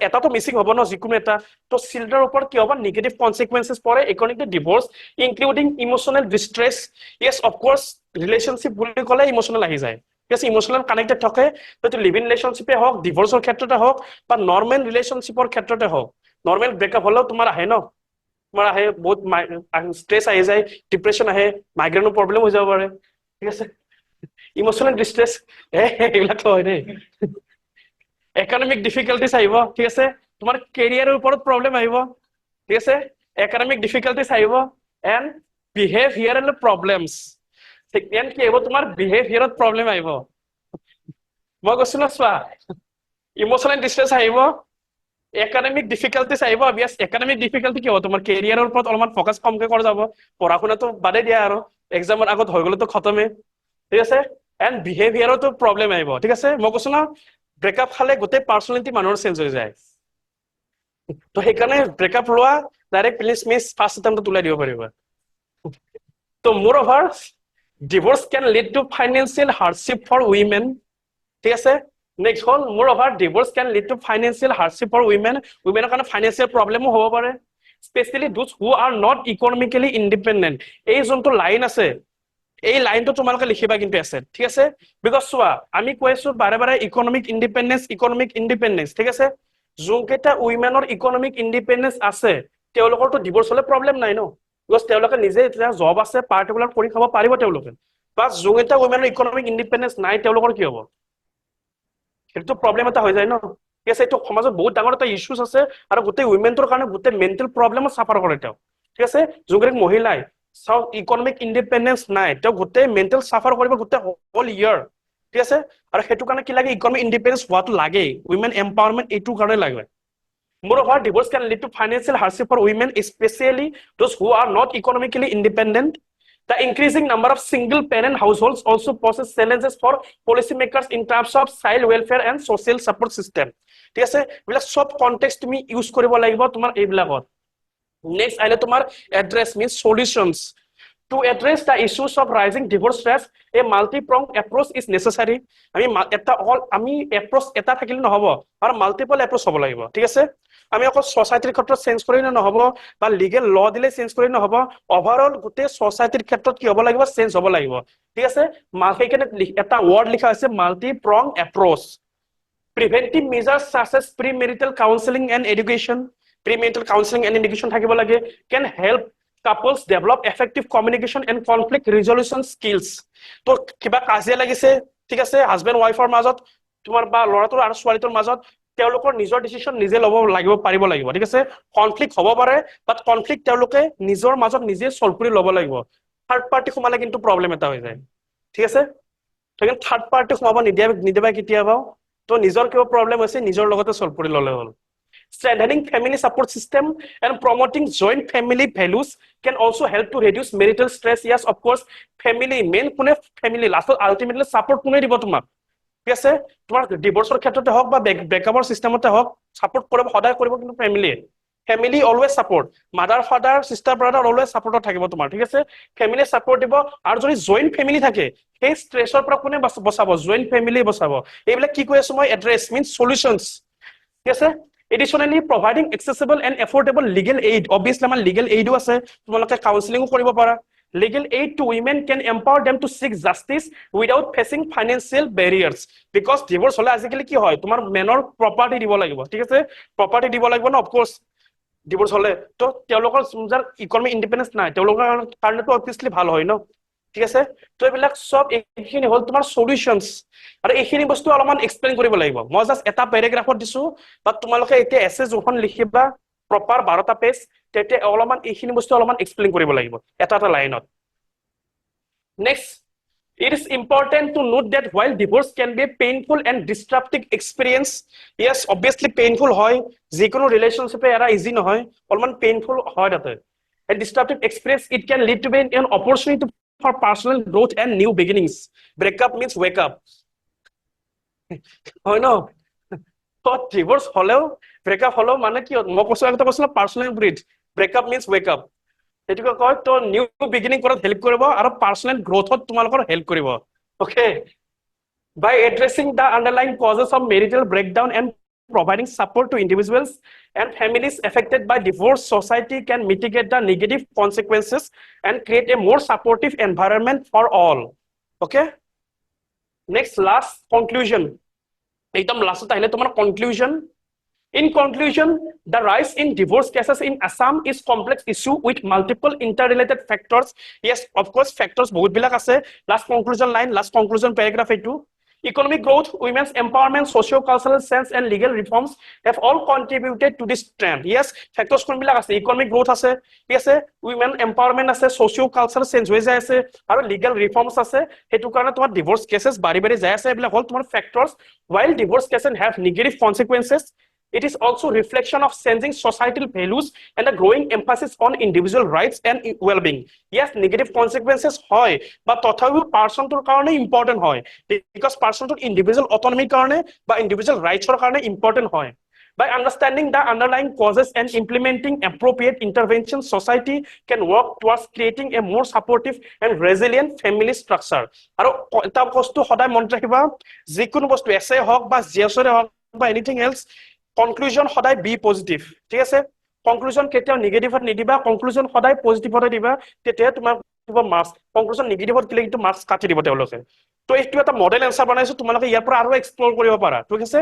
এটাতো মিছিং হ'ব ন যিকোনো এটা। তো চিলড্ৰেনৰ ওপৰত কি হ'ব, নিগেটিভ কনচিকুৱেঞ্চেছ পৰে according to divorce, including emotional distress. Yes, of course, relationship বুলি ক'লে ইমোচনেল আহি যায়, ঠিক আছে, ইমোচনেল কানেক্টেড থাকে। তো লিভ ইন ৰিলেশ্যনশ্বিপে হওক, ডিভোৰ্সৰ ক্ষেত্ৰতে হওক, বা নৰ্মেল ৰিলেশ্যনশ্বিপৰ ক্ষেত্ৰতে হওক, নৰ্মেল ব্ৰেকআপ হ'লেও তোমাৰ আহে ন, তোমাৰ আহে বহুত ষ্ট্ৰেছ আহি যায়, ডিপ্ৰেশ্যন আহে, মাইগ্ৰেনৰ প্ৰব্লেম হৈ যাব পাৰে, ঠিক আছে। ইমোচনেল ডিষ্ট্ৰেছ এইবিলাক হয় দেই, ইকনমিক ডিফিকাল্টিজ আহিব, ঠিক আছে, তোমাৰ কেৰিয়াৰৰ ওপৰত প্ৰব্লেম আহিব ঠিক আছে একাডেমিক ডিফিকাল্টিজ আহিব এণ্ড বিহেভিয়াৰেল প্ৰব্লেমছ এণ্ড কি আহিব তোমাৰ বিহেভিয়াৰত প্ৰব্লেম আহিব মই কৈছো ন চোৱা ইমোচনেল ডিষ্ট্ৰেছ আহিব একাডেমিক ডিফিকাল্টিজ আহিব বিয়াছ একাডেমিক ডিফিকাল্টি কি হ'ব তোমাৰ কেৰিয়াৰৰ ওপৰত অলপমান ফ'কাছ কমকে কৰা যাব পঢ়া শুনাটো বাদে দিয়া আৰু এক্সামৰ আগত হৈ গ'লেতো খতমে ঠিক আছে এণ্ড বিহেভিয়াৰতো প্ৰব্লেম আহিব ঠিক আছে মই কৈছো ন ব্ৰেকআপ খালে গোটেই পাৰ্চনেলিটি মানুহৰ চেঞ্জ হৈ যায় তো সেইকাৰণে ব্ৰেকআপ লোৱা ডাইৰেক্ট প্লিজ মিছ ফাৰ্ষ্ট এটেম্পটত ওলাই দিব পাৰিবা তো moreover divorce can lead to financial hardship for women ঠিক আছে নেক্সট হ'ল moreover divorce can lead to financial hardship for উইমেনৰ কাৰণে ফাইনেন্সিয়েল প্ৰব্লেমো হ'ব পাৰে especially those who are not economically independent এই যোনটো লাইন আছে এই লাইনটো তোমালোকে লিখিবা কিন্তু আছে ঠিক আছে বিকজ চোৱা আমি কৈ আছো বাৰে বাৰে ইকনমিক ইণ্ডিপেণ্ডেন্স ঠিক আছে যোনকেইটা উইমেনৰ ইকনমিক ইণ্ডিপেণ্ডেন্স আছে তেওঁলোকৰতো ডিভোৰ্চ হ'লে প্ৰব্লেম নাই ন বিকজ তেওঁলোকে নিজে এতিয়া জব আছে পাৰ্টিকুলাৰ কৰি খাব পাৰিব তেওঁলোকে বা যোনকেইটা উইমেনৰ ইকনমিক ইণ্ডিপেণ্ডেন্স নাই তেওঁলোকৰ কি হ'ব সেইটো প্ৰব্লেম এটা হৈ যায় ন ঠিক আছে এইটো সমাজত বহুত ডাঙৰ এটা ইছ্যুজ আছে আৰু গোটেই উইমেনটোৰ কাৰণে গোটেই মেণ্টেল প্ৰব্লেমত চাফাৰ কৰে তেওঁ ঠিক আছে যোনকেইটা মহিলাই চাও ইকনমিক ইণ্ডিপেণ্ডেন্স নাই তেওঁ গোটেই মেণ্টেল চাফাৰ কৰিব গোটেই হোল ইয়াৰ ঠিক আছে আৰু সেইটো কাৰণে কি লাগে ইকনমিক ইণ্ডিপেণ্ডেন্স হোৱাটো লাগেই উইমেন এম্পাৱাৰমেণ্ট এইটোৰ কাৰণে লাগে Moreover, divorce can lead to financial hardship for women, especially those who are not economically independent. The increasing number of single-parent households also poses challenges for policymakers in terms of child welfare and social support system. ঠিক আছে এইবিলাক সব context তুমি use কৰিব লাগিব তোমাৰ এইবিলাকত next আহিলে তোমাৰ address means solutions To address the issues of rising divorce rates, a multi-pronged approach is necessary. আমি approach এটা থাকিলে নহব আৰু মাল্টিপল এপ্ৰোচ হ'ব লাগিব ঠিক আছে আমি অকল সোসাইটিৰ ক্ষেত্ৰত চেঞ্জ কৰিলে নহব বা লিগেল ল দিলে চেঞ্জ কৰিলে নহব ওভাৰঅল গোটেই সোসাইটিৰ ক্ষেত্ৰত কি হ'ব লাগিব চেঞ্জ হ'ব লাগিব ঠিক আছে সেইকাৰণে এটা ওয়ার্ড লিখা আছে মাল্টি-pronged approach. Preventive measures such as premarital counseling and education থাকিব লাগে can help couples develop effective communication and conflict resolution skills. তো কিবা কাজিয়া লাগিছে ঠিক আছে হাজবেণ্ড ওয়াইফৰ মাজত তোমাৰ বা ল'ৰাটোৰ আৰু ছোৱালীটোৰ মাজত তেওঁলোকৰ নিজৰ ডিসিশন নিজে ল'ব লাগিব পাৰিব লাগিব ঠিক আছে কনফ্লিক্ট হ'ব পাৰে বাট কনফ্লিক্ট তেওঁলোকে নিজৰ মাজত নিজে সলভ কৰি ল'ব লাগিব থাৰ্ড পাৰ্টি সোমালে কিন্তু প্ৰব্লেম এটা হৈ যায় ঠিক আছে সেইকাৰণে থাৰ্ড পাৰ্টি সোমাব নিদিবা কেতিয়াবা তো নিজৰ কিবা প্ৰব্লেম হৈছে নিজৰ লগতে সলভ কৰি ল'লে হ'ল Strengthening family support system and promoting joint family values can also help to reduce marital stress. Yes, of course, family main family last ultimately support কোনে দিব তোমাক ঠিক আছে তোমাৰ ডিভোৰ্সৰ ক্ষেত্ৰতে হওক বা ব্ৰেকআপৰ সিস্টেমতে হওক সাপোৰ্ট কৰিব সদায় কৰিব কিন্তু family always support mother father sister brother always সাপোৰ্টত থাকিব তোমাৰ ঠিক আছে ফ্যামিলি সাপোৰ্ট দিব আৰু যদি জয়েন্ট ফ্যামিলি থাকে সেই স্ট্ৰেছৰ পৰা কোনে বচাব জয়েন্ট ফ্যামিলি বচাব এইবিলাক কি কৈ আছো মই এড্ৰেছ মিন্স সলিউশনস ঠিক আছে Additionally, providing accessible and affordable legal aid. Obviously, আমাৰ legal aid আছে তোমালোকে কাউন্সেলিংও কৰিব পাৰা Legal aid to women can empower them to seek justice without facing financial barriers. Because divorce হলে আজিকালি কি হয় তোমাৰ মেনৰ প্ৰপাৰ্টি দিব লাগিব ঠিক আছে প্ৰপাৰ্টি দিব লাগিব না of course divorce হলে তো তেওঁলোকৰ যাৰ ইকনমিক ইন্ডিপেন্ডেন্স নাই তেওঁলোকৰ কাৰণেতো obviously ভাল হয় ন ঠিক আছে তো এইবিলাক সব এইখিনি হল তোমাৰ সলিউশনস আৰু এইখিনি বস্তু অলপমান এক্সপ্লেইন কৰিব লাগিব মই জাস্ট এটা প্যাৰাগ্ৰাফত দিছো বাট তোমালোকে এতিয়া এসে যখন লিখিবা প্ৰপাৰ 12টা পেজ তেতে অলপমান এইখিনি বস্তু অলপমান এক্সপ্লেইন কৰিব লাগিব এটা লাইনত next It is important to note that while divorce can be a painful and disruptive experience, yes, obviously painful hoy, jikono relationship era easy নহয়, অলপমান painful হয় তাতে. A disruptive experience, it can lead to be an opportunity for personal growth and new beginnings. Breakup means wake up. হয় ন? তো divorce হলেও breakup হলেও মানে কি মই কৈছো personal growth. Breakup means wake up. এটুকু কয় তো নিউ বিগিনিং কৰাত হেল্প কৰিব আৰু পাৰ্সোনাল গ্ৰোথত তোমালোকৰ হেল্প কৰিব okay by addressing the underlying causes of marital breakdown and providing support to individuals and families affected by divorce society can mitigate the negative consequences and create a more supportive environment for all okay next last conclusion একদম লাস্টত আহিলে তোমাৰ conclusion In conclusion, the rise in divorce cases in Assam is complex issue with multiple interrelated factors. Yes, of course, factors বহুত বিলাক আছে. Last conclusion line, last conclusion paragraph এইটো. Economic growth, women's empowerment, socio-cultural sense, and legal reforms have all contributed to this trend. Yes, factors কোনবিলাক আছে, economic growth আছে, ঠিক আছে, women empowerment আছে, socio-cultural sense হৈ যায় আছে, আৰু legal reforms আছে, সেইটো কাৰণে তোমাৰ divorce cases বাঢ়ি বাঢ়ি যায় আছে, এইবিলাক হ'ল তোমাৰ factors. While divorce cases have negative consequences, it is also reflection of changing societal values and a growing emphasis on individual rights and well-being. Yes, negative consequences হয়, but তথাপিও personটোৰ কাৰণে important হয়, because personটোৰ individual autonomy কাৰণে বা individual rights-ৰ কাৰণে important হয়. By understanding the underlying causes and implementing appropriate interventions, society can work towards creating a more supportive and resilient family structure. আৰু এটা বস্তু সদায় মনত ৰাখিবা, যিকোনো বস্তু এছে হওক বা জিএছৰে হওক বা এনিথিং এলছ, conclusion সদায় বি পজিটিভ, ঠিক আছে, conclusion কেতিয়াও নেগেটিভত নিদিবা, conclusion সদায় পজিটিভতে দিবা, তেতিয়া তোমাৰ মাৰ্কস, conclusion নেগেটিভত দিলে কিন্তু মাৰ্কস কাটি দিব তেওঁলোকে। তো এইটো এটা মডেল এনসাৰ বনাইছো, তোমালোকে ইয়াৰ পৰা আৰু এক্সপ্লোৰ কৰিব পাৰা, ঠিক আছে।